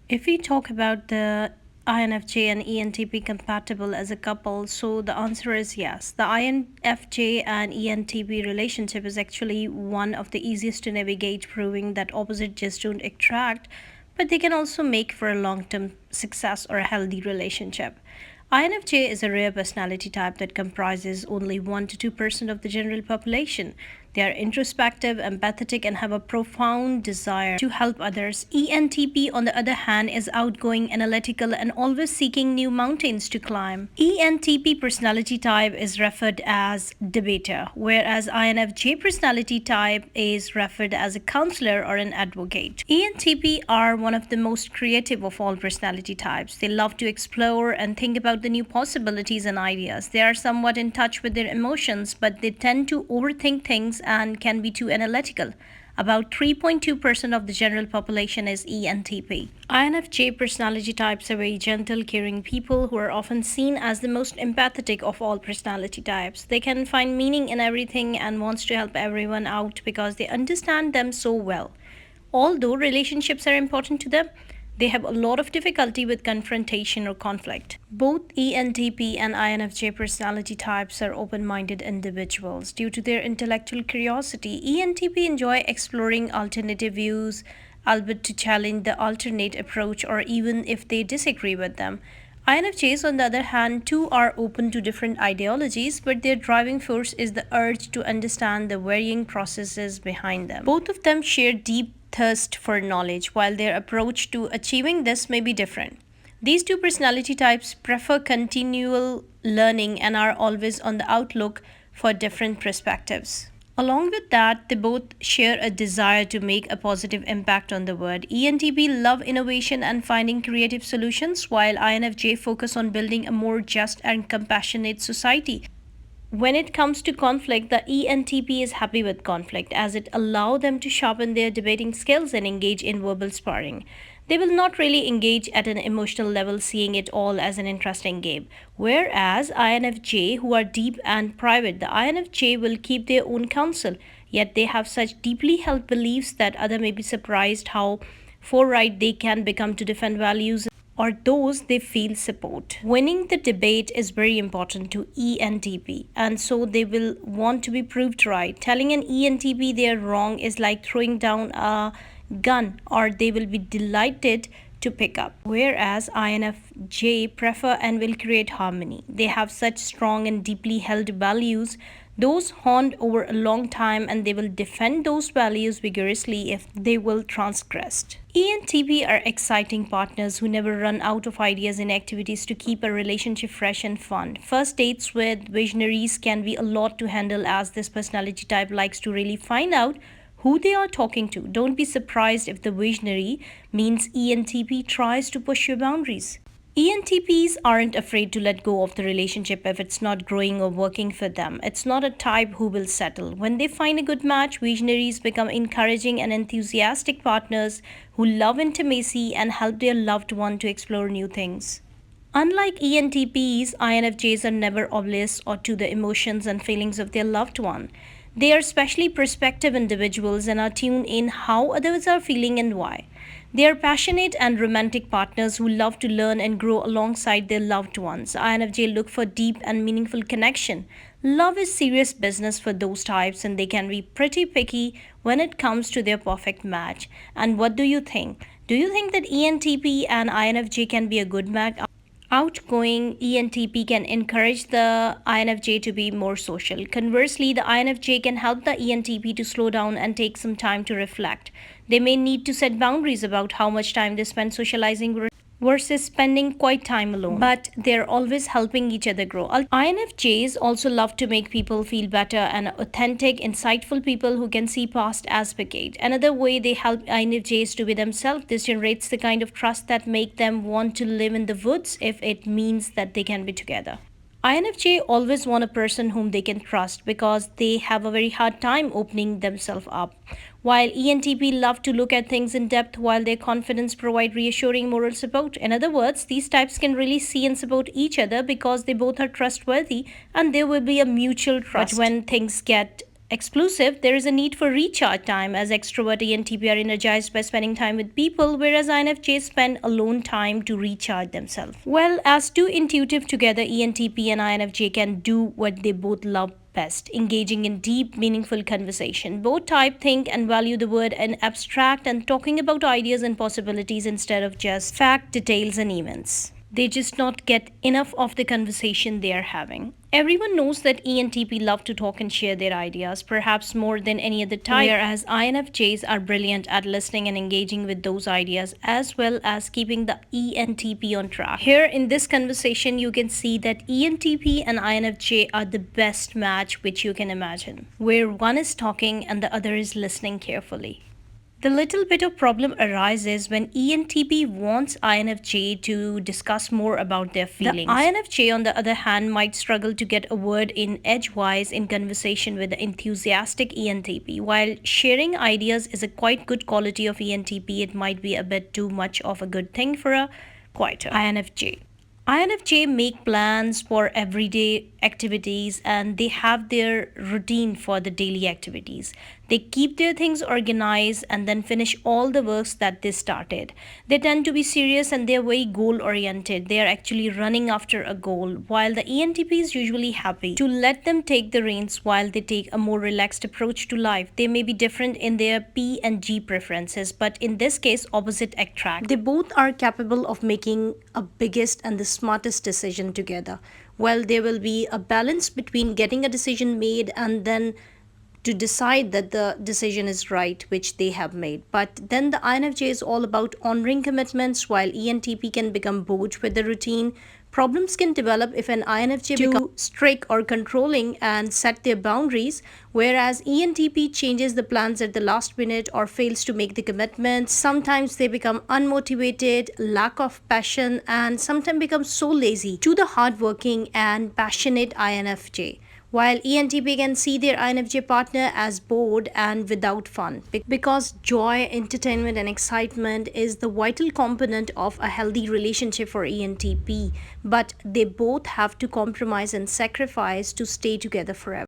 If we talk about the INFJ and ENTP compatible as a couple, so the answer is yes. The INFJ and ENTP relationship is actually one of the easiest to navigate, proving that opposites just don't attract, but they can also make for a long term success or a healthy relationship. INFJ is a rare personality type that comprises only 1 to 2% of the general population. They are introspective, empathetic, and have a profound desire to help others. ENTP, on the other hand, is outgoing, analytical, and always seeking new mountains to climb. ENTP personality type is referred as debater, whereas INFJ personality type is referred as a counselor or an advocate. ENTP are one of the most creative of all personality types. They love to explore and think about the new possibilities and ideas. They are somewhat in touch with their emotions, but they tend to overthink things and can be too analytical. About 3.2% of the general population is ENTP. INFJ personality types are very gentle, caring people who are often seen as the most empathetic of all personality types. They can find meaning in everything and wants to help everyone out because they understand them so well. Although relationships are important to them, they have a lot of difficulty with confrontation or conflict. Both ENTP and INFJ personality types are open minded individuals. Due to their intellectual curiosity, ENTP enjoy exploring alternative views, albeit to challenge the alternate approach or even if they disagree with them. INFJs, on the other hand, too are open to different ideologies, but their driving force is the urge to understand the varying processes behind them. Both of them share deep thirst for knowledge, while their approach to achieving this may be different. These two personality types prefer continual learning and are always on the outlook for different perspectives. Along with that, they both share a desire to make a positive impact on the world. ENTP love innovation and finding creative solutions, while INFJ focus on building a more just and compassionate society. When it comes to conflict, the ENTP is happy with conflict as it allows them to sharpen their debating skills and engage in verbal sparring. They will not really engage at an emotional level, seeing it all as an interesting game. Whereas INFJ, who are deep and private, the INFJ will keep their own counsel, yet they have such deeply held beliefs that others may be surprised how forthright they can become to defend values or those they feel support. Winning the debate is very important to ENTP, and so they will want to be proved right. Telling an ENTP they are wrong is like throwing down a gun, or they will be delighted to pick up. Whereas INFJ prefer and will create harmony. They have such strong and deeply held values, those honed over a long time, and they will defend those values vigorously if they will transgressed. ENTP are exciting partners who never run out of ideas and activities to keep a relationship fresh and fun. First dates with visionaries can be a lot to handle as this personality type likes to really find out who they are talking to. Don't be surprised if the visionary means ENTP tries to push your boundaries. ENTPs aren't afraid to let go of the relationship if it's not growing or working for them. It's not a type who will settle. When they find a good match, visionaries become encouraging and enthusiastic partners who love intimacy and help their loved one to explore new things. Unlike ENTPs, INFJs are never oblivious or to the emotions and feelings of their loved one. They are especially perspective individuals and are tuned in how others are feeling and why. They are passionate and romantic partners who love to learn and grow alongside their loved ones. INFJ look for deep and meaningful connection. Love is serious business for those types and they can be pretty picky when it comes to their perfect match. And what do you think? Do you think that ENTP and INFJ can be a good match? Outgoing ENTP can encourage the INFJ to be more social. Conversely, the INFJ can help the ENTP to slow down and take some time to reflect. They may need to set boundaries about how much time they spend socializing versus spending quiet time alone, but they're always helping each other grow. INFJs also love to make people feel better and authentic, insightful people who can see past as facade. Another way they help INFJs to be themselves, this generates the kind of trust that make them want to live in the woods if it means that they can be together. INFJ always want a person whom they can trust because they have a very hard time opening themselves up. While ENTP love to look at things in depth while their confidence provide reassuring moral support. In other words, these types can really see and support each other because they both are trustworthy and there will be a mutual trust. But when things get explosive, there is a need for recharge time, as extrovert ENTP are energized by spending time with people, whereas INFJs spend alone time to recharge themselves. Well, as two intuitive together, ENTP and INFJ can do what they both love best, engaging in deep, meaningful conversation. Both type think and value the word and abstract and talking about ideas and possibilities instead of just fact, details, and events. They just not get enough of the conversation they are having. Everyone knows that ENTP love to talk and share their ideas, perhaps more than any other type, whereas INFJs are brilliant at listening and engaging with those ideas as well as keeping the ENTP on track. Here in this conversation, you can see that ENTP and INFJ are the best match which you can imagine, where one is talking and the other is listening carefully. The little bit of problem arises when ENTP wants INFJ to discuss more about their feelings. The INFJ, on the other hand, might struggle to get a word in edgewise in conversation with the enthusiastic ENTP. While sharing ideas is a quite good quality of ENTP, it might be a bit too much of a good thing for a quieter INFJ. INFJ make plans for everyday activities and they have their routine for the daily activities. They keep their things organized and then finish all the works that they started. They tend to be serious and they're very goal oriented. They are actually running after a goal, while the ENTP is usually happy to let them take the reins while they take a more relaxed approach to life. They may be different in their P and G preferences, but in this case, opposite attract. They both are capable of making a biggest and the smartest decision together. Well, there will be a balance between getting a decision made and then to decide that the decision is right which they have made. But then the INFJ is all about honoring commitments, while ENTP can become bored with the routine. Problems can develop if an INFJ becomes strict or controlling and set their boundaries, whereas ENTP changes the plans at the last minute or fails to make the commitments. Sometimes they become unmotivated, lack of passion, and sometimes become so lazy to the hardworking and passionate INFJ, while ENTP can see their INFJ partner as bored and without fun. Because joy, entertainment, and excitement is the vital component of a healthy relationship for ENTP, but they both have to compromise and sacrifice to stay together forever.